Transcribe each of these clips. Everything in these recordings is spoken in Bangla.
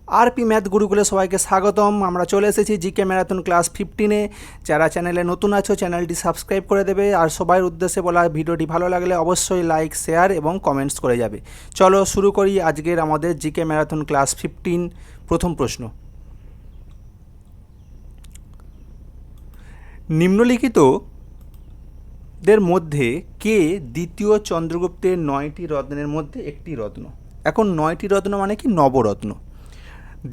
আরপি ম্যাথ গুরুকুলে সবাইকে স্বাগতম। আমরা চলে এসেছি জিকে ম্যারাথন ক্লাস 15-এ। যারা চ্যানেলে নতুন আছো চ্যানেলটি সাবস্ক্রাইব করে দেবে, আর সবার উদ্দেশ্যে বলা, ভিডিওটি ভালো লাগলে অবশ্যই লাইক, শেয়ার এবং কমেন্টস করে যাবে। চলো শুরু করি আজকের আমাদের জিকে ম্যারাথন ক্লাস 15। প্রথম প্রশ্ন, নিম্নলিখিতদের মধ্যে কে দ্বিতীয় চন্দ্রগুপ্তের 9টি রত্নের মধ্যে একটি রত্ন? এখন 9টি রত্ন মানে কি? নবরত্ন।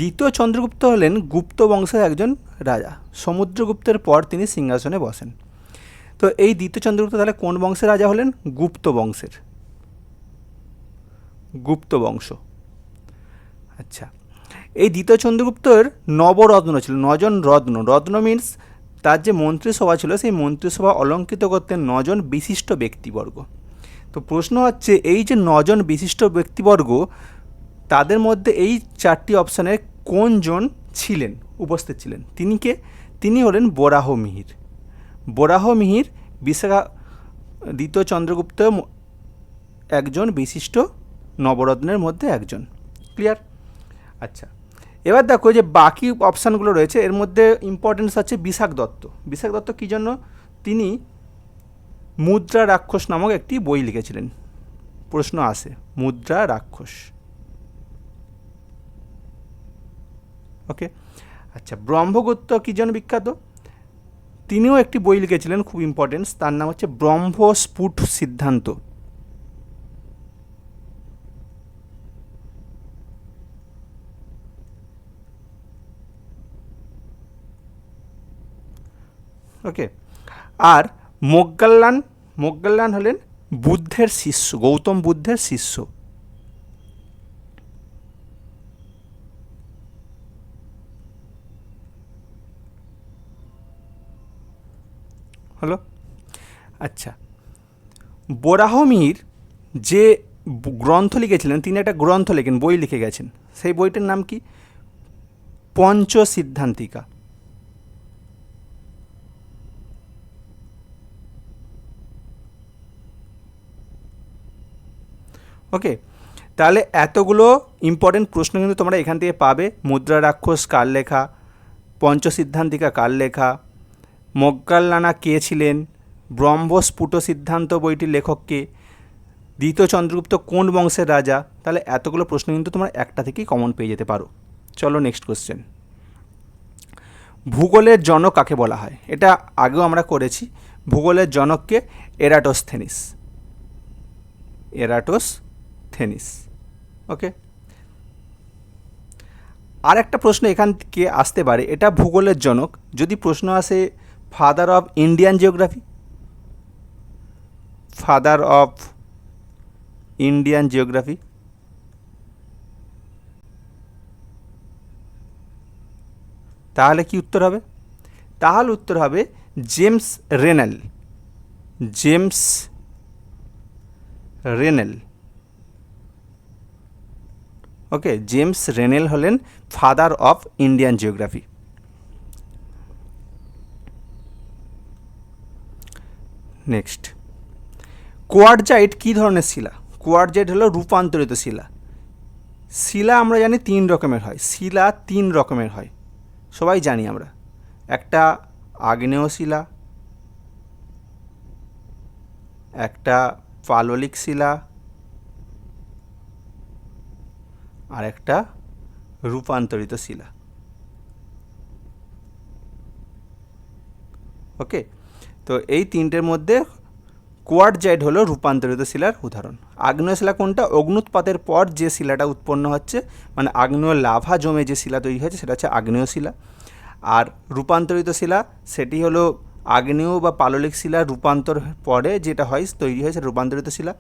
দ্বিতীয় চন্দ্রগুপ্ত হলেন গুপ্ত বংশের একজন রাজা। সমুদ্রগুপ্তের পর তিনি সিংহাসনে বসেন। তো এই দ্বিতীয় চন্দ্রগুপ্ত তাহলে কোন বংশের রাজা হলেন? গুপ্ত বংশের, গুপ্ত বংশ। আচ্ছা, এই দ্বিতীয় চন্দ্রগুপ্তর নবরত্ন ছিল, 9জন রত্ন। রত্ন মিন্স তার যে মন্ত্রিসভা ছিল, সেই মন্ত্রিসভা অলঙ্কৃত করতেন 9জন বিশিষ্ট ব্যক্তিবর্গ। তো প্রশ্ন হচ্ছে, এই যে 9জন বিশিষ্ট ব্যক্তিবর্গ, তাদের মধ্যে এই 4টি অপশানের কোনজন ছিলেন, উপস্থিত ছিলেন? তিনি কে? তিনি হলেন বরাহ মিহির। বরাহ মিহির দ্বিতীয় চন্দ্রগুপ্ত একজন বিশিষ্ট নবরত্নের মধ্যে একজন। ক্লিয়ার? আচ্ছা, এবার দেখো যে বাকি অপশানগুলো রয়েছে, এর মধ্যে ইম্পর্টেন্স আছে বিশাখ দত্ত। বিশাখ দত্ত কী জন্য? তিনি মুদ্রা রাক্ষস নামক একটি বই লিখেছিলেন। প্রশ্ন আসে, মুদ্রা রাক্ষস। ওকে, আচ্ছা, ব্রহ্মগুপ্ত কী জন্য বিখ্যাত? তিনিও একটি বই লিখেছিলেন, খুব ইম্পর্টেন্স, তার নাম হচ্ছে ব্রহ্মস্ফুট সিদ্ধান্ত। ওকে, আর মোগ্গাল্লান হলেন বুদ্ধের শিষ্য, গৌতম বুদ্ধের শিষ্য। হলো। আচ্ছা, বরাহমিহির যে গ্রন্থ লিখেছিলেন, তিনি একটা গ্রন্থ লেখেন, বই লিখে গেছেন, সেই বইটার নাম কি? পঞ্চসিদ্ধান্তিকা। ওকে, তাহলে এতগুলো ইম্পর্টেন্ট প্রশ্ন কিন্তু তোমরা এখান থেকে পাবে। মুদ্রা রাক্ষস কার লেখা, পঞ্চসিদ্ধান্তিকা কার লেখা, মোগ্গাল্লানা কে ছিলেন, ব্রহ্মস্ফুট সিদ্ধান্ত বইটির লেখক কে, দ্বিতীয় চন্দ্রগুপ্ত কোন বংশের রাজা। তাহলে এতগুলো প্রশ্ন কিন্তু তোমরা একটা থেকেই কমন পেয়ে যেতে পারো। চলো নেক্সট কোশ্চেন, ভূগোলের জনক কাকে বলা হয়? এটা আগেও আমরা করেছি। ভূগোলের জনককে এরাটোস্থেনিস। এরাটোস্থেনিস। ওকে, আর একটা প্রশ্ন এখান থেকে আসতে পারে, এটা ভূগোলের জনক, যদি প্রশ্ন আসে father of Indian geography, father of Indian geography, তাহলে কি উত্তর হবে? তাহলে উত্তর হবে James Rennell. James Rennell. Okay, James Rennell হলেন father of Indian geography. Next, quartzite কী ধরনের শিলা? কোয়ার্টজাইট হলো রূপান্তরিত শিলা। শিলা আমরা জানি 3 রকমের হয়, শিলা 3 রকমের হয়, সবাই জানি আমরা। একটা আগ্নেয় শিলা, একটা পাললিক শিলা, আর একটা রূপান্তরিত শিলা। ওকে, তো এই তিনটের মধ্যে কোয়ার্টজাইট হলো রূপান্তরিত শিলার উদাহরণ। আগ্নেয় শিলা কোনটা? অগ্নুৎপাতের পর যে শিলাটা উৎপন্ন হচ্ছে, মানে আগ্নেয় লাভা জমে যে শিলা তৈরি হয়েছে, সেটা হচ্ছে আগ্নেয় শিলা। আর রূপান্তরিত শিলা, সেটি হলো আগ্নেয় বা পাললিক শিলা রূপান্তর পরে যেটা হয়, তৈরি হয়, সেটা রূপান্তরিত শিলা।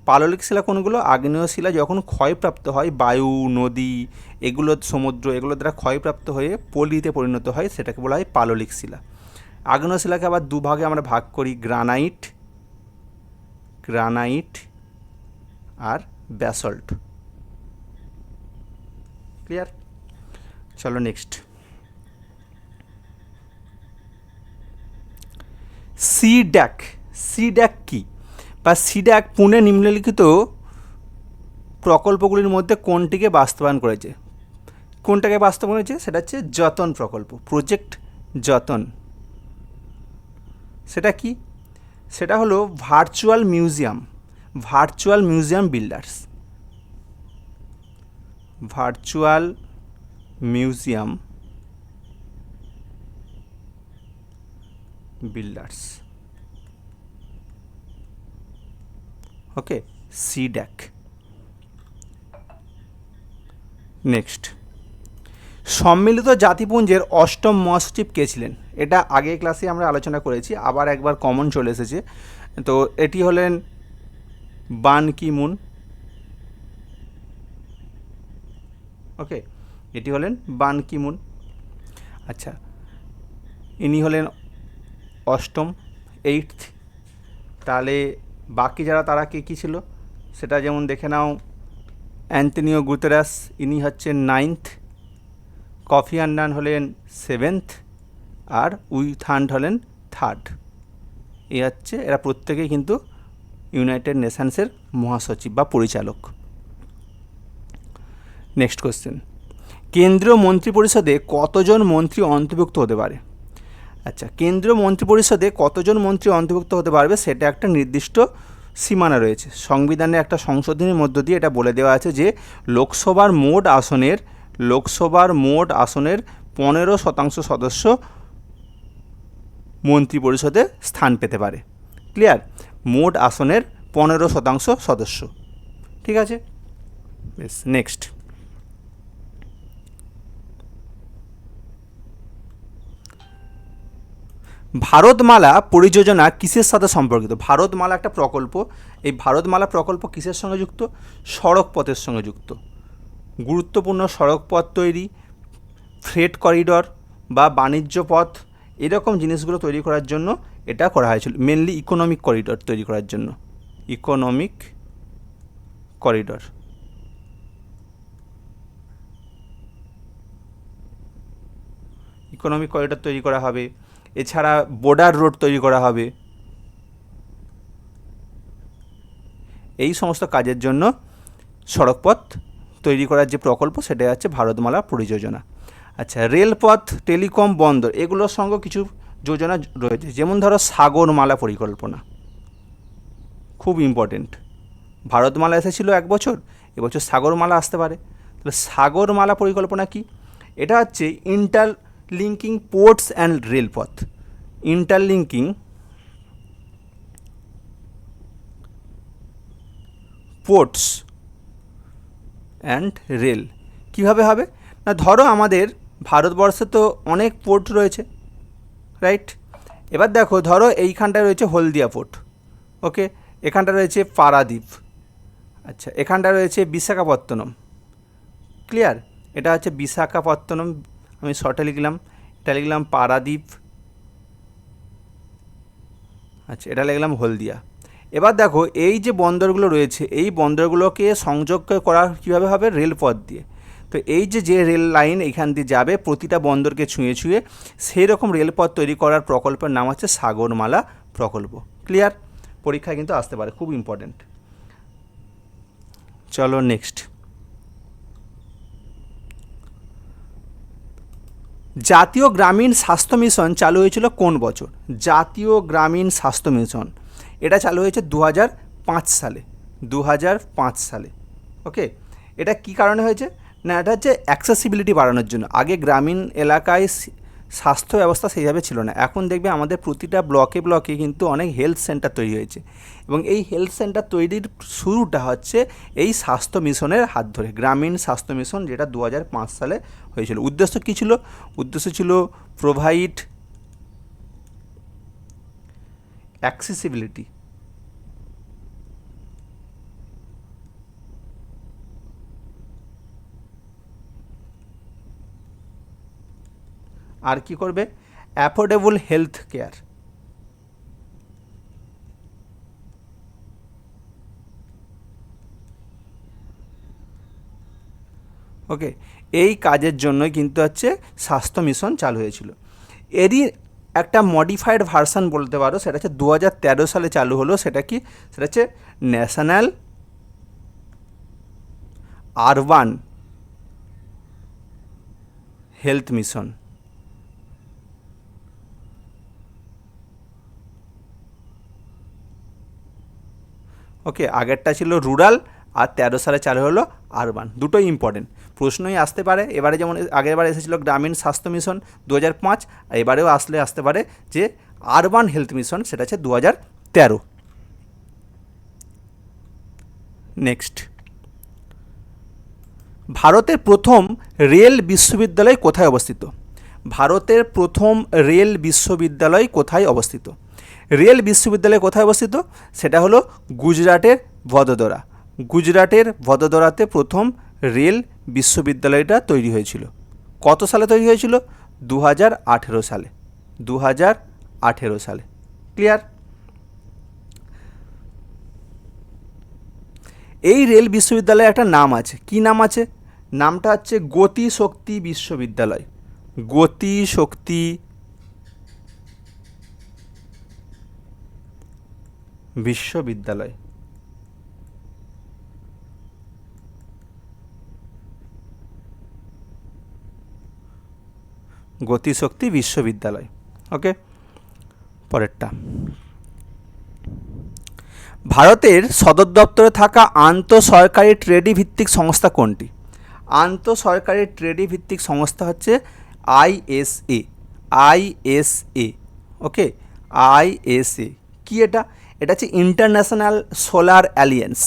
পাললিক শিলা কোনগুলো? আগ্নেয় শিলা যখন ক্ষয়প্রাপ্ত হয়, বায়ু, নদী, এগুলো, সমুদ্র, এগুলো দ্বারা ক্ষয়প্রাপ্ত হয়ে পলিতে পরিণত হয়, সেটাকে বলা হয় পাললিক শিলা। আগ্নেয় শিলাকে আবার দুভাগে আমরা ভাগ করি, গ্রানাইট আর ব্যাসল্ট। ক্লিয়ার? চলো নেক্সট, সিড্যাক। সিড্যাক কি? বা সিড্যাক পুনে নিম্নলিখিত প্রকল্পগুলির মধ্যে কোনটিকে বাস্তবায়ন করেছে? কোনটাকে বাস্তবায়ন হয়েছে, সেটা হচ্ছে যতন প্রকল্প, প্রজেক্ট যতন। সেটা কি, সেটা হলো virtual museum, virtual museum builders, virtual museum builders, okay, CDAC. Next, সম্মিলিত জাতিপুঞ্জের অষ্টম মহাসচিব কে ছিলেন? এটা আগের ক্লাসে আমরা আলোচনা করেছি, আবার একবার কমন চলে এসেছে। তো এটি হলেন বান কি মুন, ওকে, এটি হলেন বান কি মুন। আচ্ছা, ইনি হলেন অষ্টম, এইটথ। তাহলে বাকি যারা তারা কে কী ছিল সেটা যেমন দেখে নাও, অ্যান্টনিও গুতেরাস, ইনি হচ্ছেন নাইনথ, কফি আন্নান হলেন সেভেন্থ, আর উইথান্ড হলেন থার্ড। এ হচ্ছে, এরা প্রত্যেকেই কিন্তু ইউনাইটেড নেশনসের মহাসচিব বা পরিচালক। নেক্সট কোশ্চেন, কেন্দ্রীয় মন্ত্রিপরিষদে কতজন মন্ত্রী অন্তর্ভুক্ত হতে পারে? আচ্ছা, কেন্দ্রীয় মন্ত্রিপরিষদে কতজন মন্ত্রী অন্তর্ভুক্ত হতে পারবে সেটা একটা নির্দিষ্ট সীমানা রয়েছে। সংবিধানে একটা সংশোধনীর মধ্য দিয়ে এটা বলে দেওয়া আছে যে লোকসভার মোট আসনের 15% সদস্য মন্ত্রিপরিষদে স্থান পেতে পারে। ক্লিয়ার? মোট আসনের 15% সদস্য। ঠিক আছে, বেশ। নেক্সট, ভারতমালা পরিযোজনা কিসের সাথে সম্পর্কিত? ভারতমালা একটা প্রকল্প, এই ভারতমালা প্রকল্প কিসের সঙ্গে যুক্ত? সড়ক পথের সঙ্গে যুক্ত। গুরুত্বপূর্ণ সড়ক পথ তৈরি, ফ্রেট করিডর বা বাণিজ্য পথ, এরকম জিনিসগুলো তৈরি করার জন্য এটা করা হয়েছিল, মেনলি ইকোনমিক করিডর তৈরি করার জন্য। Economic corridor. ইকোনমিক করিডর তৈরি করা হবে, এছাড়া বর্ডার রোড তৈরি করা হবে। এই সমস্ত কাজের জন্য সড়কপথ তৈরি করার যে প্রকল্প সেটা হচ্ছে ভারতমালা পরিযোজনা। আচ্ছা, রেলপথ, টেলিকম, বন্দর, এগুলোর সঙ্গে কিছু যোজনা রয়েছে, যেমন ধরো সাগরমালা পরিকল্পনা, খুব ইম্পর্টেন্ট। ভারতমালা এসেছিল এক বছর, এবছর সাগরমালা আসতে পারে। তাহলে সাগরমালা পরিকল্পনা কি? এটা হচ্ছে ইন্টারলিঙ্কিং পোর্টস অ্যান্ড রেলপথ, ইন্টারলিঙ্কিং পোর্টস অ্যান্ড রেল। কীভাবে হবে না, ধরো আমাদের ভারতবর্ষে তো অনেক পোর্ট রয়েছে, রাইট? এবার দেখো, ধরো এইখানটায় রয়েছে হলদিয়া পোর্ট, ওকে, এখানটা রয়েছে পারাদ্বীপ, আচ্ছা, এখানটা রয়েছে বিশাখাপত্তনম। ক্লিয়ার? এটা হচ্ছে বিশাখাপত্তনম, আমি শর্টে লিখলাম, এটা লিখলাম পারাদ্বীপ, আচ্ছা, এটা লিখলাম হলদিয়া। এবার দেখো, এই যে বন্দরগুলো রয়েছে, এই বন্দরগুলোকে সংযোগ করা কীভাবে হবে? রেলপথ দিয়ে। তো এই যে রেল লাইন এখান দিয়ে যাবে প্রতিটা বন্দরকে ছুঁয়ে ছুঁয়ে, সেই রকম রেলপথ তৈরি করার প্রকল্পের নাম হচ্ছে সাগরমালা প্রকল্প। ক্লিয়ার? পরীক্ষায় কিন্তু আসতে পারে, খুব ইম্পর্টেন্ট। চলো নেক্সট, জাতীয় গ্রামীণ স্বাস্থ্য মিশন চালু হয়েছিল কোন বছর? জাতীয় গ্রামীণ স্বাস্থ্য মিশন এটা চালু হয়েছে 2005 সালে, 2005 সালে। ওকে, এটা কি কারণে হয়েছে না, এটা হচ্ছে অ্যাক্সেসিবিলিটি বাড়ানোর জন্য। আগে গ্রামীণ এলাকায় স্বাস্থ্য ব্যবস্থা সেইভাবে ছিল না, এখন দেখবে আমাদের প্রতিটা ব্লকে ব্লকে কিন্তু অনেক হেলথ সেন্টার তৈরি হয়েছে, এবং এই হেলথ সেন্টার তৈরির শুরুটা হচ্ছে এই স্বাস্থ্য মিশনের হাত ধরে, গ্রামীণ স্বাস্থ্য মিশন, যেটা 2005 সালে হয়েছিল। উদ্দেশ্য কী ছিল? উদ্দেশ্য ছিল প্রোভাইড অ্যাক্সেসিবিলিটি, আর কি করবে? Affordable health care. ওকে, এই কাজের জন্যই কিন্তু হচ্ছে স্বাস্থ্য মিশন চালু হয়েছিল। এরই একটা মডিফাইড ভার্সান বলতে পারো, সেটা হচ্ছে 2013 সালে চালু হলো। সেটা কি? সেটা হচ্ছে ন্যাশনাল আরবান হেলথ মিশন। ওকে, আগেরটা ছিল রুরাল আর 13 সালে চালু হলো আরবান। দুটোই ইম্পর্টেন্ট, প্রশ্নই আসতে পারে। এবারে যেমন আগের বার এসেছিলো গ্রামীণ স্বাস্থ্য মিশন 2005, আর এবারেও আসতে পারে যে আরবান হেলথ মিশন, সেটা হচ্ছে 2013। নেক্সট, ভারতের প্রথম রেল বিশ্ববিদ্যালয় কোথায় অবস্থিত? ভারতের প্রথম রেল বিশ্ববিদ্যালয় কোথায় অবস্থিত? রেল বিশ্ববিদ্যালয় কোথায় অবস্থিত? সেটা হলো গুজরাটের ভদোদরা। গুজরাটের ভদোদরাতে প্রথম রেল বিশ্ববিদ্যালয়টা তৈরি হয়েছিল। কত সালে তৈরি হয়েছিল? 2018 সালে। 2018 সালে। ক্লিয়ার? এই রেল বিশ্ববিদ্যালয়ের একটা নাম আছে। কি নাম আছে? নামটা হচ্ছে গতি শক্তি বিশ্ববিদ্যালয়। গতি শক্তি বিশ্ববিদ্যালয়। গতিশক্তি বিশ্ববিদ্যালয়। ওকে, পরেরটা, ভারতের সদর দপ্তরে থাকা আন্তঃসরকারি ট্রেডি ভিত্তিক সংস্থা কোনটি? আন্তঃসরকারি ট্রেডি ভিত্তিক সংস্থা হচ্ছে আইএসএ। আইএসএ। ওকে, আইএসএ কি এটা? এটা হচ্ছে international solar alliance.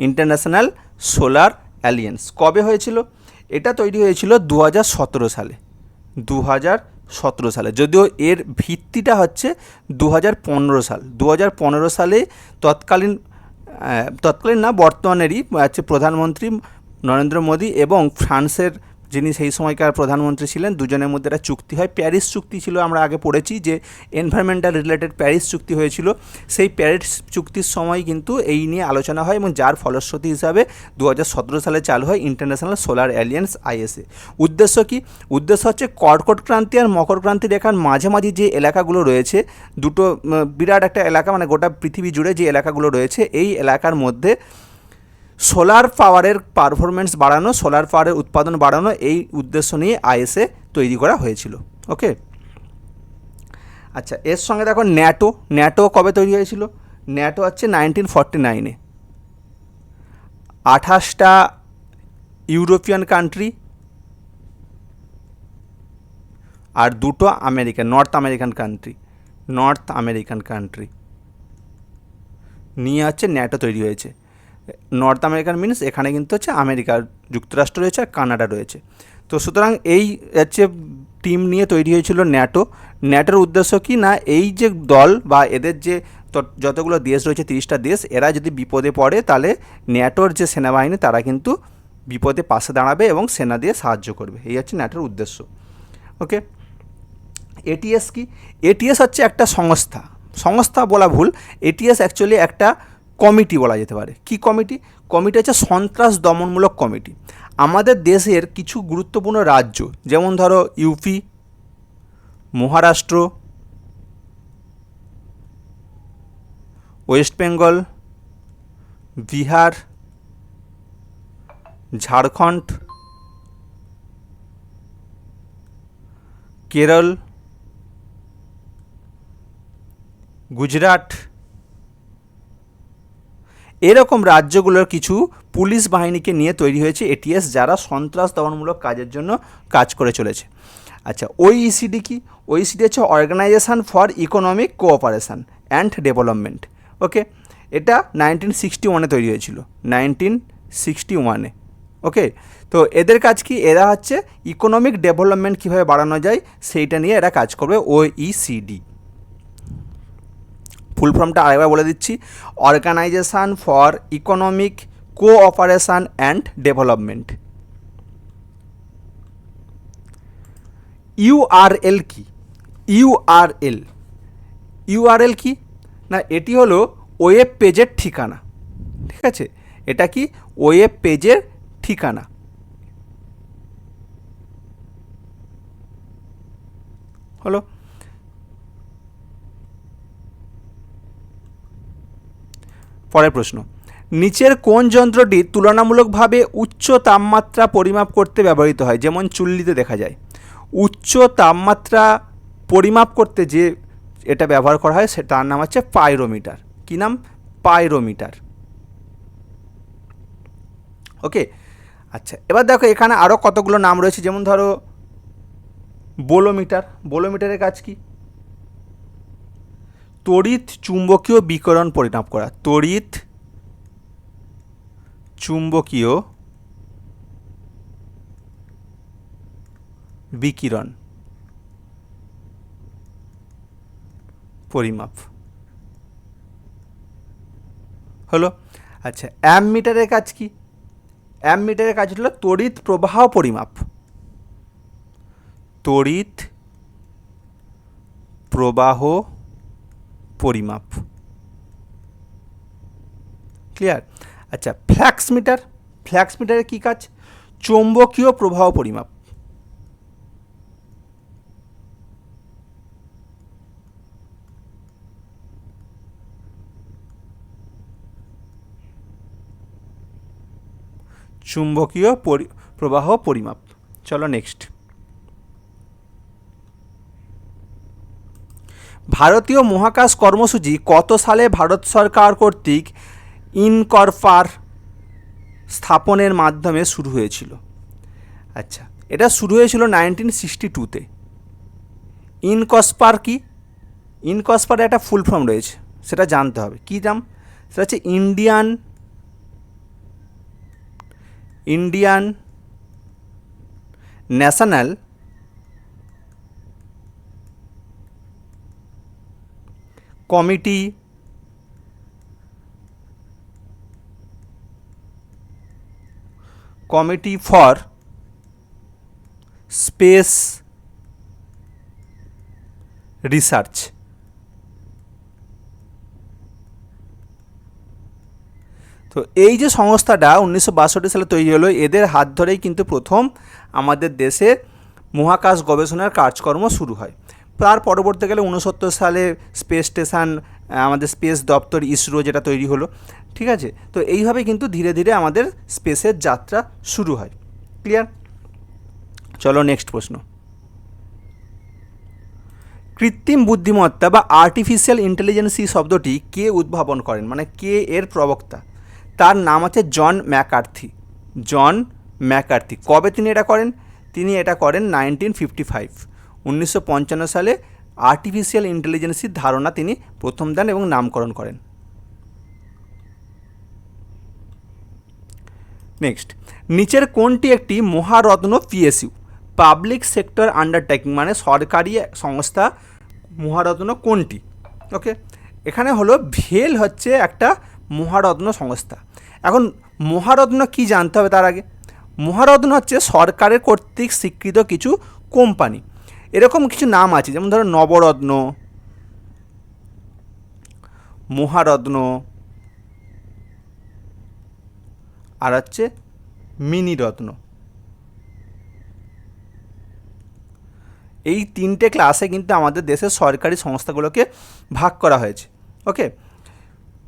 International solar alliance কবে হয়েছিল? এটা তৈরি হয়েছিল 2017 সালে। 2017 সালে, যদিও এর ভিত্তিটা হচ্ছে 2015 সাল। 2015 সালে তৎকালীন না, বর্তমানেরই হচ্ছে প্রধানমন্ত্রী নরেন্দ্র মোদী এবং ফ্রান্সের যিনি সেই সময়কার প্রধানমন্ত্রী ছিলেন, দুজনের মধ্যে একটা চুক্তি হয়। প্যারিস চুক্তি ছিল, আমরা আগে পড়েছি যে এনভায়রনমেন্টাল রিলেটেড প্যারিস চুক্তি হয়েছিল। সেই প্যারিস চুক্তির সময় কিন্তু এই নিয়ে আলোচনা হয় এবং যার ফলশ্রুতি হিসাবে 2017 সালে চালু হয় ইন্টারন্যাশনাল সোলার অ্যালিয়েন্স আইএসএ। উদ্দেশ্য কি? উদ্দেশ্য হচ্ছে কর্কট ক্রান্তি আর মকর ক্রান্তি রেখার মাঝামাঝি যে এলাকাগুলো রয়েছে, দুটো বিরাট একটা এলাকা, মানে গোটা পৃথিবী জুড়ে যে এলাকাগুলো রয়েছে, এই এলাকার মধ্যে সোলার পাওয়ারের পারফরমেন্স বাড়ানো, সোলার পাওয়ারের উৎপাদন বাড়ানো, এই উদ্দেশ্য নিয়ে আইএসএ তৈরি করা হয়েছিল। ওকে, আচ্ছা, এর সঙ্গে দেখো ন্যাটো। ন্যাটো কবে তৈরি হয়েছিল? ন্যাটো হচ্ছে 1949-এ। 28টা ইউরোপিয়ান কান্ট্রি আর দুটো আমেরিকান, নর্থ আমেরিকান কান্ট্রি নিয়ে হচ্ছে ন্যাটো তৈরি হয়েছে। নর্থ আমেরিকান মিনস এখানে কিন্তু হচ্ছে আমেরিকা যুক্তরাষ্ট্র রয়েছে আর কানাডা রয়েছে। তো সুতরাং এই হচ্ছে টিম নিয়ে তৈরি হয়েছিল ন্যাটো। ন্যাটোর উদ্দেশ্য কি না, এই যে দল বা এদের যে যতগুলো দেশ রয়েছে 30টা দেশ, এরা যদি বিপদে পড়ে তাহলে ন্যাটোর যে সেনাবাহিনী তারা কিন্তু বিপদে পাশে দাঁড়াবে এবং সেনা দিয়ে সাহায্য করবে। এই হচ্ছে ন্যাটোর উদ্দেশ্য। ওকে, এটিএস কি? এটিএস হচ্ছে একটা সংস্থা বলা ভুল, এটিএস অ্যাকচুয়ালি একটা কমিটি বলা যেতে পারে। কি কমিটি? কমিটি হচ্ছে সন্ত্রাস দমনমূলক কমিটি। আমাদের দেশের কিছু গুরুত্বপূর্ণ রাজ্য, যেমন ধরো ইউপি, মহারাষ্ট্র, ওয়েস্ট বেঙ্গল, বিহার, ঝাড়খণ্ড, কেরল, গুজরাট, এরকম রাজ্যগুলোর কিছু পুলিশ বাহিনীকে নিয়ে তৈরি হয়েছে এটিএস, যারা সন্ত্রাস দমনমূলক কাজের জন্য কাজ করে চলেছে। আচ্ছা, ওইসিডি কি? ওইসিডি হচ্ছে organization for economic cooperation and development. Okay, এটা 1961-এ তৈরি হয়েছিল, 1961-এ। ওকে, তো এদের কাজ কি? এরা হচ্ছে ইকোনমিক ডেভেলপমেন্ট কীভাবে বাড়ানো যায় সেইটা নিয়ে এরা কাজ করবে, ওইসিডি। ফুল ফর্মটা আরেকবার বলে দিচ্ছি, organisation for economic cooperation and development. URL কি? ইউআরএল কি না, এটি হলো ওয়েব পেজের ঠিকানা। ঠিক আছে, এটা কি? ওয়েব পেজের ঠিকানা। হলো, পরের প্রশ্ন, নিচের কোন যন্ত্রটি তুলনামূলকভাবে উচ্চ তাপমাত্রা পরিমাপ করতে ব্যবহৃত হয়? যেমন চুল্লিতে দেখা যায়। উচ্চ তাপমাত্রা পরিমাপ করতে যে এটা ব্যবহার করা হয় তার নাম হচ্ছে পাইরোমিটার। কি নাম? পাইরোমিটার। ওকে, আচ্ছা, এবার দেখো এখানে আরও কতগুলো নাম রয়েছে, যেমন ধরো বোলোমিটার। বোলোমিটারের কাজ কি? তড়িৎ চুম্বকীয় বিকিরণ পরিমাপ করা। তড়িৎ চুম্বকীয় বিকিরণ পরিমাপ হলো। আচ্ছা, অ্যামমিটারের কাজ কি? অ্যামমিটারের কাজ হলো তড়িৎ প্রবাহ পরিমাপ। তড়িৎ প্রবাহ পরিমাপ। ক্লিয়ার? আচ্ছা, ফ্ল্যাক্স মিটার। ফ্ল্যাক্স মিটারের কী কাজ? চৌম্বকীয় প্রবাহ পরিমাপ। চুম্বকীয় প্রবাহ পরিমাপ। চলো নেক্সট। ভারতীয় মহাকাশ কর্মসূচি কত সালে ভারত সরকার কর্তৃক ইনকর্পার স্থাপনের মাধ্যমে শুরু হয়েছিল? আচ্ছা, এটা শুরু হয়েছিল 1962-তে। ইনকর্পার কি? ইনকর্পার একটা ফুল ফর্ম রয়েছে, সেটা জানতে হবে। কী নাম? সেটা হচ্ছে Indian national committee for space research. তো এই যে সংস্থাটা 1962 সালে তৈরি হলো, এদের হাত ধরেই কিন্তু প্রথম আমাদের দেশে মহাকাশ গবেষণার কাজকর্ম শুরু হয়। তার পরবর্তীকালে 69 সালে স্পেস স্টেশন, আমাদের স্পেস দপ্তর ইসরো যেটা তৈরি হলো। ঠিক আছে? তো এইভাবে কিন্তু ধীরে ধীরে আমাদের স্পেসের যাত্রা শুরু হয়। ক্লিয়ার? চলো নেক্সট প্রশ্ন। কৃত্রিম বুদ্ধিমত্তা বা আর্টিফিশিয়াল ইন্টেলিজেন্সি শব্দটি কে উদ্ভাবন করেন, মানে কে এর প্রবক্তা? তার নাম আছে জন ম্যাকার্থি। John McCarthy. কবে তিনি এটা করেন? তিনি এটা করেন 1955 সালে আর্টিফিশিয়াল ইন্টেলিজেন্সির ধারণা তিনি প্রথম দেন এবং নামকরণ করেন। নেক্সট, নিচের কোনটি একটি Maharatna PSU? Public sector undertaking, মানে সরকারি সংস্থা। মহারত্ন কোনটি? ওকে, এখানে হলো ভেল হচ্ছে একটা মহারত্ন সংস্থা। এখন মহারত্ন কি জানতে হবে তার আগে। মহারত্ন হচ্ছে সরকারের কর্তৃক স্বীকৃত কিছু কোম্পানি। এরকম কিছু নাম আছে, যেমন ধরো নবরত্ন, মহারত্ন, আর হচ্ছে মিনিরত্ন। এই তিনটে ক্লাসে কিন্তু আমাদের দেশের সরকারি সংস্থাগুলোকে ভাগ করা হয়েছে। ওকে,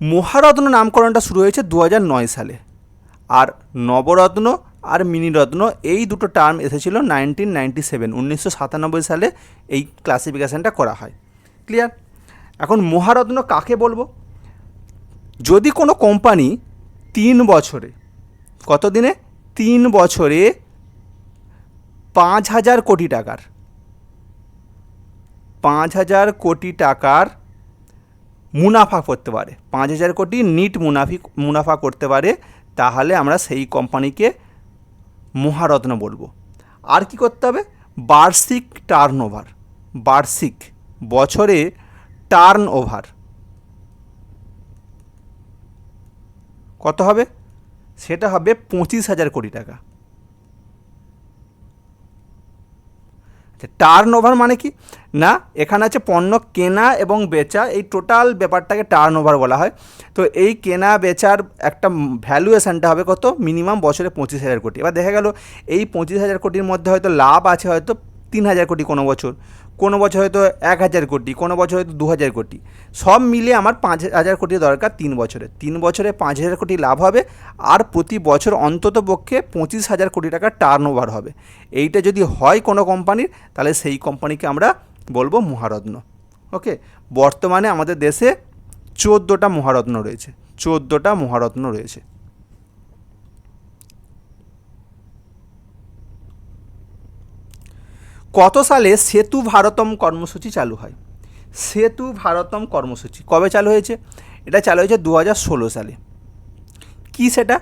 মহারত্ন নামকরণটা শুরু হয়েছে 2009 সালে, আর নবরত্ন আর মিনিরত্ন এই দুটো টার্ম এসেছিল 1997 সালে এই ক্লাসিফিকেশানটা করা হয়। ক্লিয়ার? এখন মহারত্ন কাকে বলবো? যদি কোনো কোম্পানি 3 বছরে, কত দিনে? 3 বছরে 5,000 কোটি টাকার 5,000 কোটি টাকার মুনাফা করতে পারে, 5,000 কোটি নিট মুনাফা করতে পারে, তাহলে আমরা সেই কোম্পানিকে মহারত্ন বলবো। আর কি করতে হবে? বার্ষিক টার্নওভার, বার্ষিক, বছরে টার্নওভার কত হবে? সেটা হবে 25,000 কোটি টাকা। টার্নওভার মানে কি না, এখানে আছে পণ্য কেনা এবং বেচা, এই টোটাল ব্যাপারটাকে টার্নওভার বলা হয়। তো এই কেনা বেচার একটা ভ্যালুয়েশনটা হবে কত? মিনিমাম বছরে 25,000 কোটি। এবার দেখা গেল এই 25,000 কোটির মধ্যে হয়তো লাভ আছে হয়তো 3,000 কোটি, কোনো বছর হয়তো 1,000 কোটি, কোনো বছর হয়তো 2,000 কোটি, সব মিলিয়ে আমার 5,000 কোটি দরকার 3 বছরে 5,000 কোটি লাভ হবে, আর প্রতি বছর অন্তত পক্ষে 25,000 কোটি টাকা টার্নওভার হবে। এইটা যদি হয় কোনো কোম্পানির, তাহলে সেই কোম্পানিকে আমরা বলবো মহারত্ন। ওকে, বর্তমানে আমাদের দেশে 14টা মহারত্ন রয়েছে, 14টা মহারত্ন রয়েছে। কত সালে সেতু ভারতম কর্মসূচি চালু হয়? সেতু ভারতম কর্মসূচি কবে চালু হয়েছে? এটা চালু হয়েছে 2016 সালে। কি সেটা?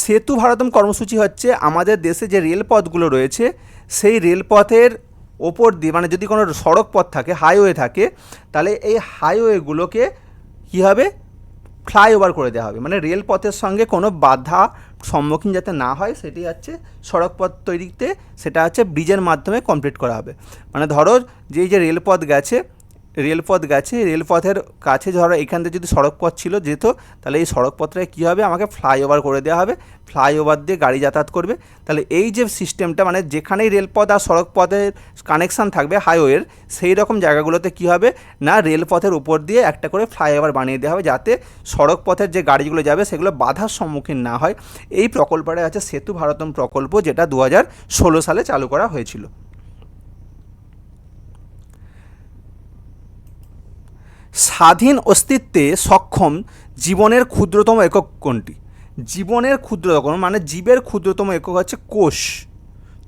সেতু ভারতম কর্মসূচি হচ্ছে আমাদের দেশে যে রেলপথগুলো রয়েছে সেই রেলপথের ওপর দিয়ে, মানে যদি কোনো সড়ক পথ থাকে, হাইওয়ে থাকে, তাহলে এই হাইওয়েগুলোকে কী হবে, ফ্লাইওভার করে দেওয়া হবে। মানে রেলপথের সঙ্গে কোনো বাধা সম্মুখীন যাতে না হয়, সেটি হচ্ছে সড়কপথ তৈরিতে, সেটা হচ্ছে ব্রিজের মাধ্যমে কমপ্লিট করা হবে। মানে ধরো যে এই যে রেলপথ গেছে, রেলপথের কাছে ধরো এখান থেকে যদি সড়কপথ ছিল যেত, তাহলে এই সড়কপথটায় কী হবে, আমাকে ফ্লাইওভার করে দেওয়া হবে, ফ্লাইওভার দিয়ে গাড়ি যাতায়াত করবে। তাহলে এই যে সিস্টেমটা, মানে যেখানেই রেলপথ আর সড়কপথের কানেকশান থাকবে হাইওয়ের, সেই রকম জায়গাগুলোতে কী হবে না, রেলপথের উপর দিয়ে একটা করে ফ্লাইওভার বানিয়ে দেওয়া হবে, যাতে সড়কপথের যে গাড়িগুলো যাবে সেগুলো বাধার সম্মুখীন না হয়। এই প্রকল্পটা আছে সেতু ভারতম প্রকল্প, যেটা 2016 সালে চালু করা হয়েছিল। স্বাধীন অস্তিত্বে সক্ষম জীবনের ক্ষুদ্রতম একক কোনটি? জীবনের ক্ষুদ্রতম মানে জীবের ক্ষুদ্রতম একক হচ্ছে কোষ।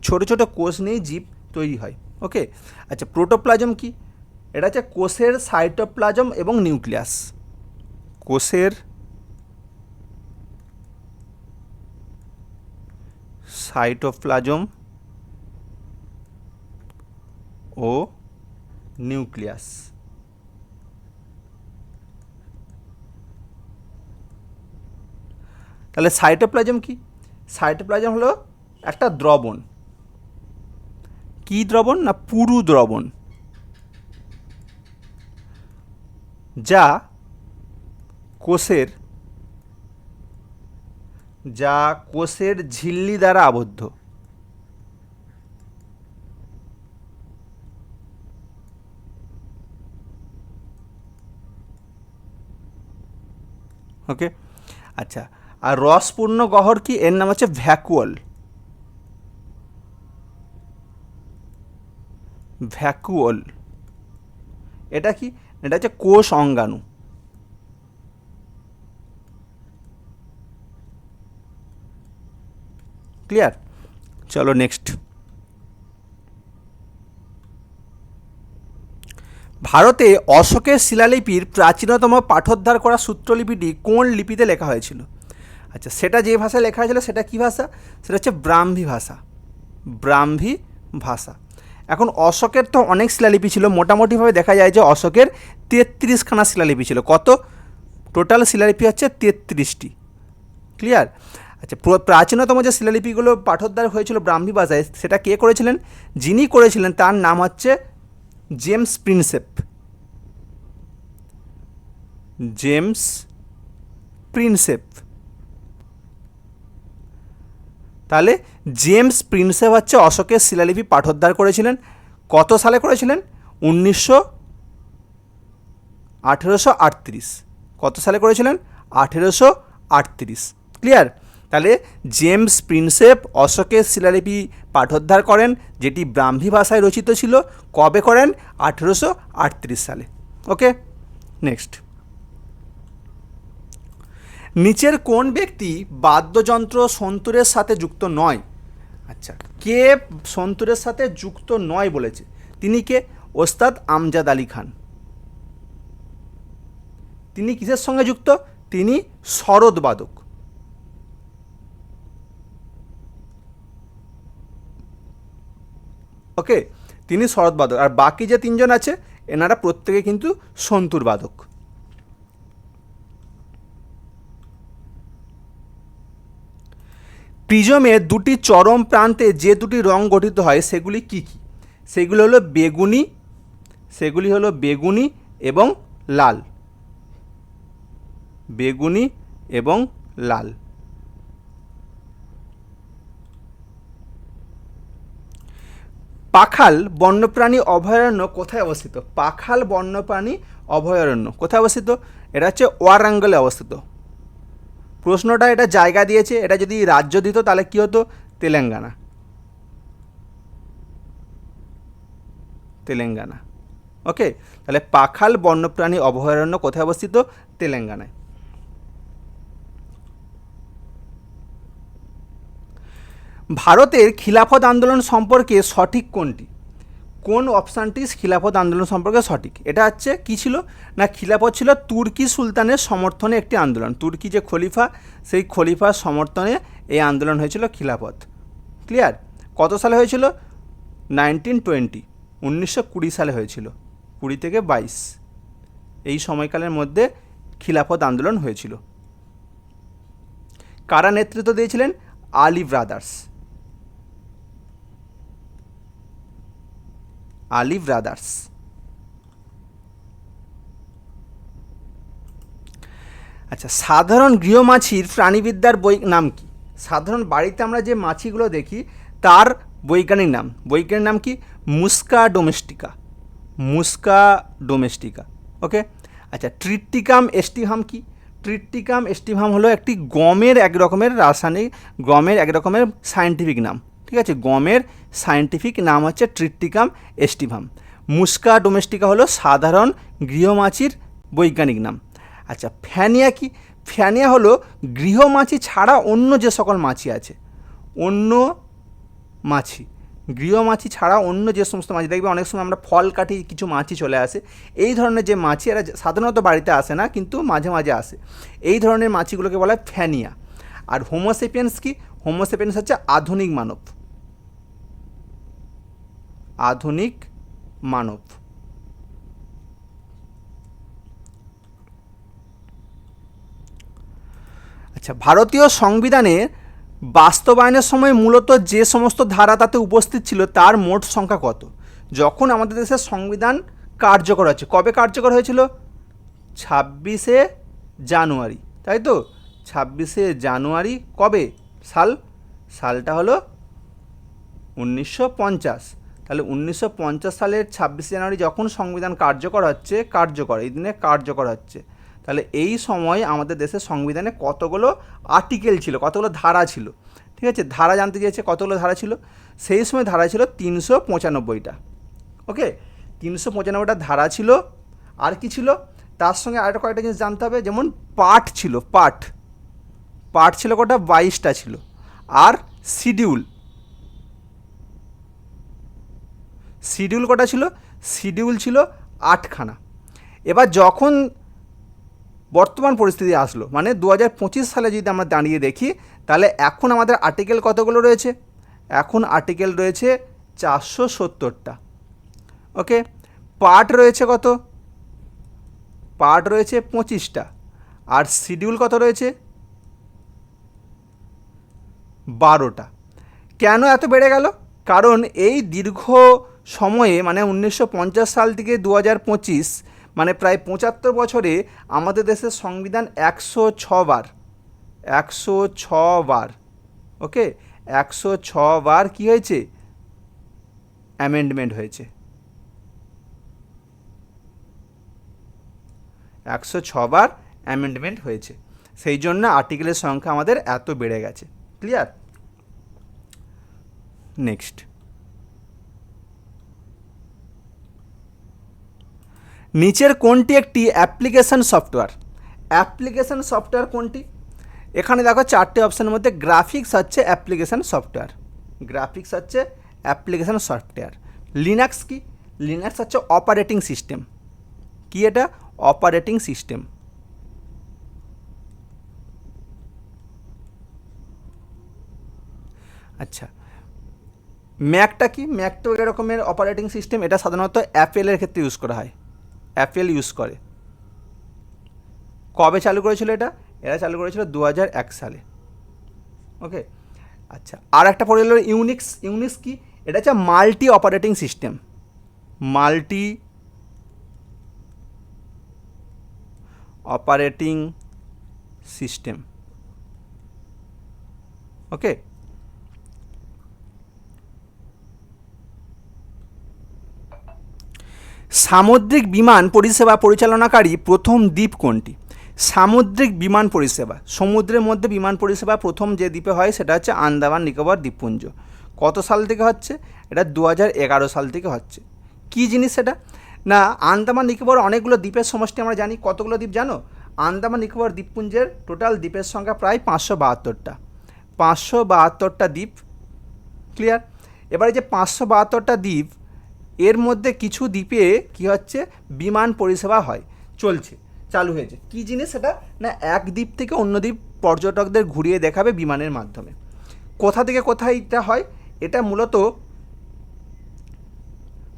ছোট ছোট কোষ নিয়েই জীব তৈরি হয়। ওকে, আচ্ছা, প্রোটোপ্লাজম কি? এটা হচ্ছে কোষের সাইটোপ্লাজম এবং নিউক্লিয়াস। কোষের সাইটোপ্লাজম ও নিউক্লিয়াস। তাহলে সাইটোপ্লাজম কি? সাইটোপ্লাজম হলো একটা দ্রবণ। কি দ্রবণ? না পুরু দ্রবণ, যা কোষের ঝিল্লি দ্বারা আবদ্ধ। ওকে, আচ্ছা, আর রসপূর্ণ গহ্বর কি? এর নাম হচ্ছে ভ্যাকুয়াল। এটা কি? এটা হচ্ছে কোষ অঙ্গাণু। ক্লিয়ার? চলো নেক্সট। ভারতে অশোকের শিলালিপির প্রাচীনতম পাঠোদ্ধার করা সূত্রলিপিটি কোন লিপিতে লেখা হয়েছিল? আচ্ছা, সেটা যে ভাষায় লেখা হয়েছিল সেটা কী ভাষা? সেটা হচ্ছে ব্রাহ্মী ভাষা। এখন অশোকের তো অনেক শিলালিপি ছিল, মোটামুটিভাবে দেখা যায় যে অশোকের 33খানা শিলালিপি ছিল। কত? টোটাল শিলালিপি হচ্ছে 33টি। ক্লিয়ার? আচ্ছা, প্রাচীনতম যে শিলালিপিগুলো পাঠোদ্ধার হয়েছিল ব্রাহ্মী ভাষায়, সেটা কে করেছিলেন? যিনি করেছিলেন তার নাম হচ্ছে জেমস প্রিন্সেপ। তাহলে জেমস প্রিন্সেপ হচ্ছে অশোকের শিলালিপি পাঠোদ্ধার করেছিলেন। কত সালে করেছিলেন? 1838। কত সালে করেছিলেন? 1838। ক্লিয়ার? তাহলে জেমস প্রিন্সেপ অশোকের শিলালিপি পাঠোদ্ধার করেন, যেটি ব্রাহ্মী ভাষায় রচিত ছিল। কবে করেন? 1838 সালে। ওকে, নেক্সট। নিচের কোন ব্যক্তি বাদ্যযন্ত্র সন্তুরের সাথে যুক্ত নয়? আচ্ছা, কে সন্তুরের সাথে যুক্ত নয় বলেছে? তিনি কে? ওস্তাদ আমজাদ আলী খান। তিনি কিসের সঙ্গে যুক্ত? তিনি সরোদবাদক। ওকে, তিনি সরোদবাদক। আর বাকি যে তিনজন আছে এনারা প্রত্যেকে কিন্তু সন্তুর বাদক। প্রিজমের দুটি চরম প্রান্তে যে দুটি রং গঠিত হয় সেগুলি কি কি? সেগুলি হলো বেগুনি এবং লাল। পাখাল বন্যপ্রাণী অভয়ারণ্য কোথায় অবস্থিত? পাখাল বন্যপ্রাণী অভয়ারণ্য কোথায় অবস্থিত? এটা হচ্ছে ওয়ারাঙ্গলে অবস্থিত। প্রশ্নটা এটা জায়গা দিয়েছে, এটা যদি রাজ্য দিত তাহলে কী হতো? তেলেঙ্গানা। তেলেঙ্গানা। ওকে, তাহলে পাখাল বন্যপ্রাণী অভয়ারণ্য কোথায় অবস্থিত? তেলেঙ্গানায়। ভারতের খিলাফত আন্দোলন সম্পর্কে সঠিক কোনটি? কোন অপশানটি খিলাফত আন্দোলন সম্পর্কে সঠিক? এটা হচ্ছে কী ছিল না, খিলাফত ছিল তুর্কি সুলতানের সমর্থনে একটি আন্দোলন। তুর্কি যে খলিফা, সেই খলিফার সমর্থনে এই আন্দোলন হয়েছিল খিলাফত। ক্লিয়ার? কত সালে হয়েছিল? 1920, 1920 সালে হয়েছিল। 20 থেকে 22 এই সময়কালের মধ্যে খিলাফত আন্দোলন হয়েছিল। কারা নেতৃত্ব দিয়েছিলেন? আলী ব্রাদার্স। আলী ব্রাদার্স। আচ্ছা, সাধারণ গৃহমাছির প্রাণীবিদ্যার বই নাম কি? সাধারণ বাড়িতে আমরা যে মাছিগুলো দেখি তার বৈজ্ঞানিক নাম কি? মুস্কা ডোমেস্টিকা। মুস্কা ডোমেস্টিকা। ওকে। আচ্ছা, ট্রিটিকাম এস্টিভাম কি? ট্রিটিকাম এস্টিভাম হলো একটি গমের এক রকমের রাসায়নিক, গমের এক রকমের সায়েন্টিফিক নাম। ঠিক আছে, গমের সায়েন্টিফিক নাম হচ্ছে ট্রিটিকাম এস্টিভাম। মুস্কা ডোমেস্টিকা হলো সাধারণ গৃহমাছির বৈজ্ঞানিক নাম। আচ্ছা, ফ্যানিয়া কি? ফ্যানিয়া হলো গৃহমাছি ছাড়া অন্য যে সকল মাছি আছে, অন্য মাছি, গৃহমাছি ছাড়া অন্য যে সমস্ত মাছি, দেখবে অনেক সময় আমরা ফল কাটি কিছু মাছি চলে আসে, এই ধরনের যে মাছি, এরা সাধারণত বাড়িতে আসে না কিন্তু মাঝে মাঝে আসে, এই ধরনের মাছিগুলোকে বলা হয় ফ্যানিয়া। আর হোমোসেপিয়েন্স কি? হোমোসেপিয়েন্স হচ্ছে আধুনিক মানব। আধুনিক মানব। আচ্ছা, ভারতীয় সংবিধানের বাস্তবায়নের সময় মূলত যে সমস্ত ধারা তাতে উপস্থিত ছিল তার মোট সংখ্যা কত? যখন আমাদের দেশের সংবিধান কার্যকর হচ্ছে, কবে কার্যকর হয়েছিল? 26শে জানুয়ারি, তাই তো? 26শে জানুয়ারি কবে? সালটা হলো 1950। তাহলে 1950 সালের 26শে জানুয়ারি যখন সংবিধান কার্যকর হচ্ছে, এই দিনে কার্যকর হচ্ছে, তাহলে এই সময় আমাদের দেশের সংবিধানে কতগুলো আর্টিকেল ছিল, কতগুলো ধারা ছিল? ঠিক আছে, ধারা জানতে চেয়েছে কতগুলো ধারা ছিল। সেই সময় ধারা ছিল 395টা। ওকে, 395টা ধারা ছিল। আর কি ছিল তার সঙ্গে? আরেকটা কয়েকটা জিনিস জানতে হবে, যেমন পাঠ ছিল, পাঠ ছিল কটা? 22টা ছিল। আর শিডিউল কটা ছিল? শিডিউল ছিল 8খানা। এবার যখন বর্তমান পরিস্থিতি আসলো, মানে 2025 সালে যদি আমরা দাঁড়িয়ে দেখি, তাহলে এখন আমাদের আর্টিকেল কতগুলো রয়েছে? এখন আর্টিকেল রয়েছে 470টা। ওকে, পার্ট রয়েছে কত? পার্ট রয়েছে 25টা। আর শিডিউল কত রয়েছে? 12টা। কেন এত বেড়ে গেল? কারণ এই দীর্ঘ সময়ে, মানে 1950 সাল থেকে 2025, মানে প্রায় 75 বছরে আমাদের দেশের সংবিধান 106 বার, ওকে, 106 বার কী হয়েছে? অ্যামেন্ডমেন্ট হয়েছে। 106 বার অ্যামেন্ডমেন্ট হয়েছে, সেই জন্য আর্টিকেলের সংখ্যা আমাদের এত বেড়ে গেছে। ক্লিয়ার? নেক্সট, নিচের কোনটি একটি অ্যাপ্লিকেশন সফটওয়্যার? অ্যাপ্লিকেশন সফটওয়্যার কোনটি? এখানে দেখো 4টে অপশানের মধ্যে গ্রাফিক্স হচ্ছে অ্যাপ্লিকেশন সফটওয়্যার। গ্রাফিক্স হচ্ছে অ্যাপ্লিকেশন সফটওয়্যার। লিনাক্স কি? লিনাক্স হচ্ছে অপারেটিং সিস্টেম। কি এটা? Operating system. আচ্ছা, ম্যাকটা কি? ম্যাকটা এরকমের অপারেটিং সিস্টেম, এটা সাধারণত অ্যাপেলের ক্ষেত্রে ইউজ করা হয়, অ্যাপেল ইউজ করে। কবে চালু করেছিল এটা? এরা চালু করেছিল 2001 সালে। ওকে, আচ্ছা, আর একটা পড়ে গেল ইউনিক্স। ইউনিক্স কি? এটা হচ্ছে multi operating system. Multi operating system. Okay, সামুদ্রিক বিমান পরিষেবা পরিচালনাকারী প্রথম দ্বীপ কোনটি? সামুদ্রিক বিমান পরিষেবা, সমুদ্রের মধ্যে বিমান পরিষেবা প্রথম যে দ্বীপে হয় সেটা হচ্ছে আন্দামান নিকোবর দ্বীপপুঞ্জ। কত সাল থেকে হচ্ছে? এটা 2011 সাল থেকে হচ্ছে। কী জিনিস সেটা? না, আন্দামান নিকোবর অনেকগুলো দ্বীপের সমষ্টি আমরা জানি। কতগুলো দ্বীপ জানো? আন্দামান নিকোবর দ্বীপপুঞ্জের টোটাল দ্বীপের সংখ্যা প্রায় 572টা। 572টা দ্বীপ। ক্লিয়ার? এবারে যে 572টা দ্বীপ, এর মধ্যে কিছু দ্বীপে কী হচ্ছে, বিমান পরিষেবা হয়, চলছে, চালু হয়েছে। কী জিনিস সেটা? না, এক দ্বীপ থেকে অন্য দ্বীপ পর্যটকদের ঘুরিয়ে দেখাবে বিমানের মাধ্যমে। কোথা থেকে কোথায় এটা হয়? এটা মূলত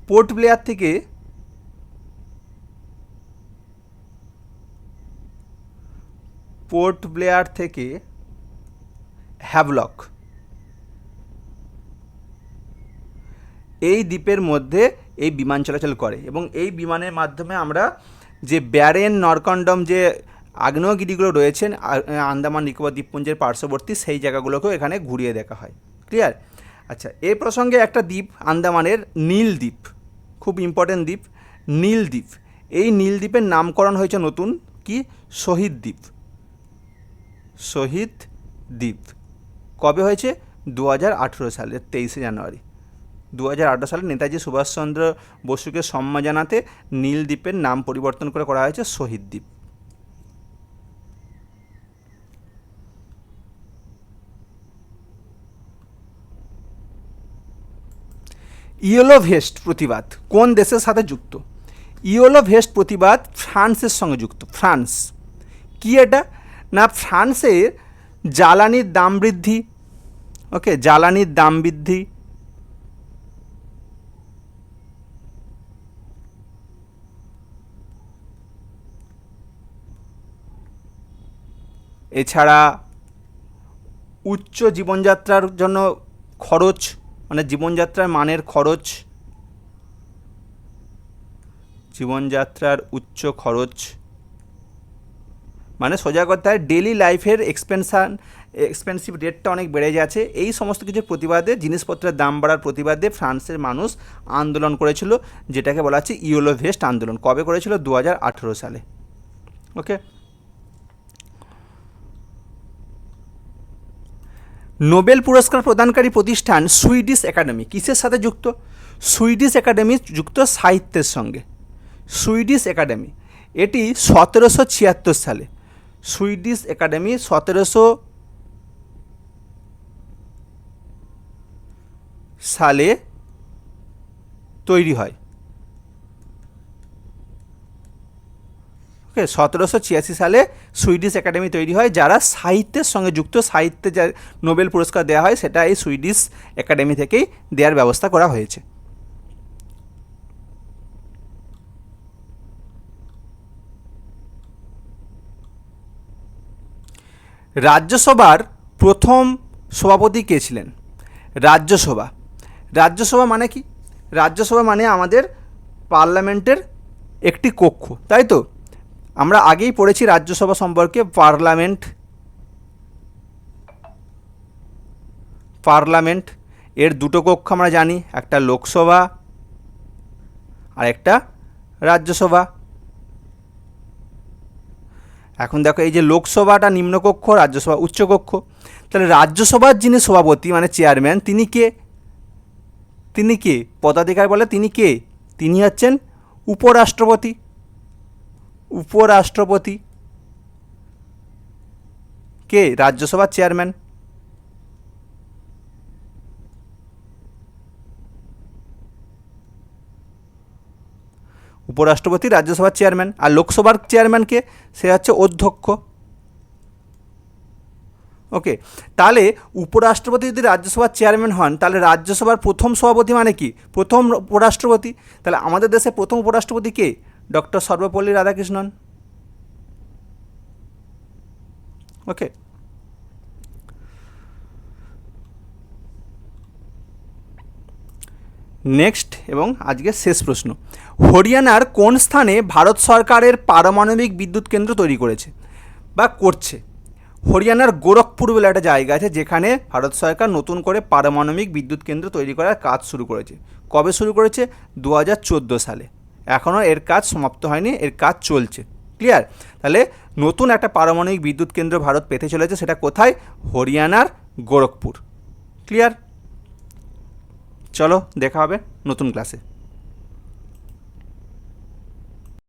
পোর্ট ব্লেয়ার থেকে হ্যাভলক, এই দ্বীপের মধ্যে এই বিমান চলাচল করে এবং এই বিমানের মাধ্যমে আমরা যে ব্যারেন নরকন্ডম যে আগ্নেয়গিরিগুলো রয়েছেন আন্দামান নিকোবর দ্বীপপুঞ্জের পার্শ্ববর্তী, সেই জায়গাগুলোকেও এখানে ঘুরিয়ে দেখা হয়। ক্লিয়ার? আচ্ছা, এই প্রসঙ্গে একটা দ্বীপ আন্দামানের নীল দ্বীপ, খুব ইম্পর্টেন্ট দ্বীপ, নীল দ্বীপ। এই নীল দ্বীপের নামকরণ হয়েছে নতুন, কি? শহীদ দ্বীপ। শহীদ দ্বীপ কবে হয়েছে? 2018 সালের 23শে জানুয়ারি। 2018 সালে নেতাজি সুভাষচন্দ্র বসুকে সম্মান জানাতে নীল দ্বীপের নাম পরিবর্তন করে করা হয়েছে শহীদ দ্বীপ। ইয়েলো ভেস্ট প্রতিবাদ কোন দেশের সাথে যুক্ত? ইয়েলো ভেস্ট প্রতিবাদ ফ্রান্সের সঙ্গে যুক্ত। ফ্রান্স। কি এটা? না, ফ্রান্সের জ্বালানির দাম বৃদ্ধি, ওকে, জ্বালানির দাম বৃদ্ধি, এছাড়া উচ্চ জীবনযাত্রার জন্য খরচ, মানে জীবনযাত্রার মানের খরচ, জীবনযাত্রার উচ্চ খরচ, মানে সোজা কথায় ডেলি লাইফের এক্সপেন্সিভ রেটটা অনেক বেড়ে যাচ্ছে। এই সমস্ত কিছুর প্রতিবাদে, জিনিসপত্রের দাম বাড়ার প্রতিবাদে ফ্রান্সের মানুষ আন্দোলন করেছিল, যেটাকে বলা হচ্ছে ইয়েলো ভেস্ট আন্দোলন। কবে করেছিল? 2018 সালে। ওকে। নোবেল পুরস্কার প্রদানকারী প্রতিষ্ঠান সুইডিশ একাডেমি কিসের সাথে যুক্ত? সুইডিশ একাডেমি যুক্ত সাহিত্যের সঙ্গে। সুইডিশ একাডেমি, এটি 1776 সালে, সুইডিশ একাডেমি 1700 সালে তৈরি হয়। ওকে, 1786 সালে সুইডিশ একাডেমি তৈরি হয়, যারা সাহিত্যের সঙ্গে যুক্ত। সাহিত্যে যা নোবেল পুরস্কার দেওয়া হয় সেটা এই সুইডিশ একাডেমি থেকেই দেওয়ার ব্যবস্থা করা হয়েছে। রাজ্যসভার প্রথম সভাপতি কে ছিলেন? রাজ্যসভা, রাজ্যসভা মানে কি? রাজ্যসভা মানে আমাদের পার্লামেন্টের একটি কক্ষ, তাই তো? আমরা আগেই পড়েছি রাজ্যসভা সম্পর্কে। পার্লামেন্ট এর দুটো কক্ষ আমরা জানি, একটা লোকসভা আর একটা রাজ্যসভা। এখন দেখো, এই যে লোকসভাটা নিম্নকক্ষ, রাজ্যসভা উচ্চকক্ষ। তাহলে রাজ্যসভার যিনি সভাপতি মানে চেয়ারম্যান, তিনি কে? তিনি কে? পদাধিকার বলে তিনি কে? তিনি হচ্ছেন উপরাষ্ট্রপতি। উপরাষ্ট্রপতি কে? রাজ্যসভার চেয়ারম্যান। উপরাষ্ট্রপতি রাজ্যসভার চেয়ারম্যান। আর লোকসভার চেয়ারম্যান কে? সে হচ্ছে অধ্যক্ষ। ওকে, তাহলে উপরাষ্ট্রপতি যদি রাজ্যসভার চেয়ারম্যান হন, তাহলে রাজ্যসভার প্রথম সভাপতি মানে কি? প্রথম উপরাষ্ট্রপতি। তাহলে আমাদের দেশে প্রথম উপরাষ্ট্রপতি কে? ডক্টর সর্বপল্লী রাধাকৃষ্ণন। ওকে, নেক্সট এবং আজকের শেষ প্রশ্ন, হরিয়ানার কোন স্থানে ভারত সরকারের পারমাণবিক বিদ্যুৎ কেন্দ্র তৈরি করেছে বা করছে? হরিয়ানার গোরখপুর বলে একটা জায়গা আছে, যেখানে ভারত সরকার নতুন করে পারমাণবিক বিদ্যুৎ কেন্দ্র তৈরি করার কাজ শুরু করেছে। কবে শুরু করেছে? 2014 সালে। এখনও এর কাজ সমাপ্ত হয়নি, এর কাজ চলছে। ক্লিয়ার? তাহলে নতুন একটা পারমাণবিক বিদ্যুৎ কেন্দ্র ভারত পেতে চলেছে, সেটা কোথায়? হরিয়ানার গোরখপুর। ক্লিয়ার? চলো দেখা হবে নতুন ক্লাসে।